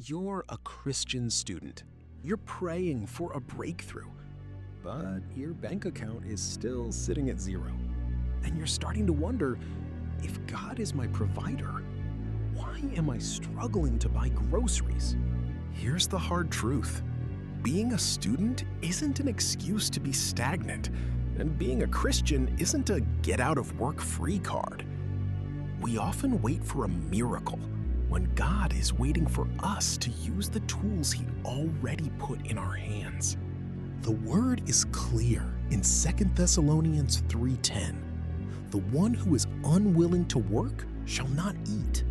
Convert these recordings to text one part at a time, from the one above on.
You're a Christian student. You're praying for a breakthrough, but your bank account is still sitting at zero. And you're starting to wonder, if God is my provider, why am I struggling to buy groceries? Here's the hard truth. Being a student isn't an excuse to be stagnant, and being a Christian isn't a get-out-of-work-free card. We often wait for a miracle when God is waiting for us to use the tools He already put in our hands. The word is clear in 2 Thessalonians 3:10. The one who is unwilling to work shall not eat.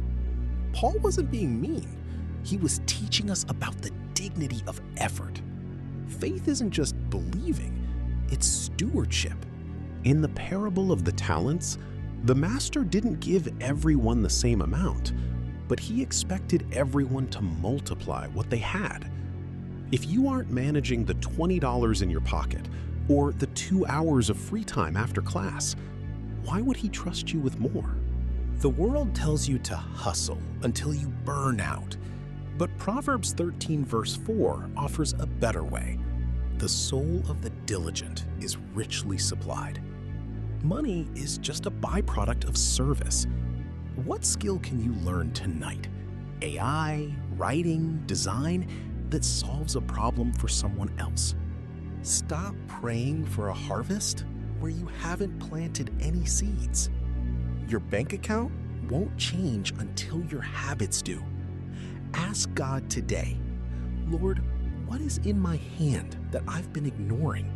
Paul wasn't being mean. He was teaching us about the dignity of effort. Faith isn't just believing, it's stewardship. In the parable of the talents, the master didn't give everyone the same amount, but he expected everyone to multiply what they had. If you aren't managing the $20 in your pocket or the 2 hours of free time after class, why would he trust you with more? The world tells you to hustle until you burn out, but Proverbs 13 verse 4 offers a better way. The soul of the diligent is richly supplied. Money is just a byproduct of service. What skill can you learn tonight? AI, writing, design that solves a problem for someone else. Stop praying for a harvest where you haven't planted any seeds. Your bank account won't change until your habits do. Ask God today, Lord, what is in my hand that I've been ignoring?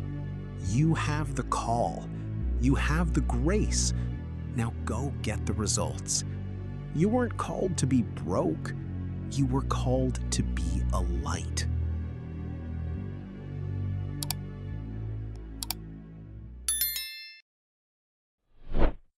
You have the call. You have the grace. Now go get the results. You weren't called to be broke. You were called to be a light.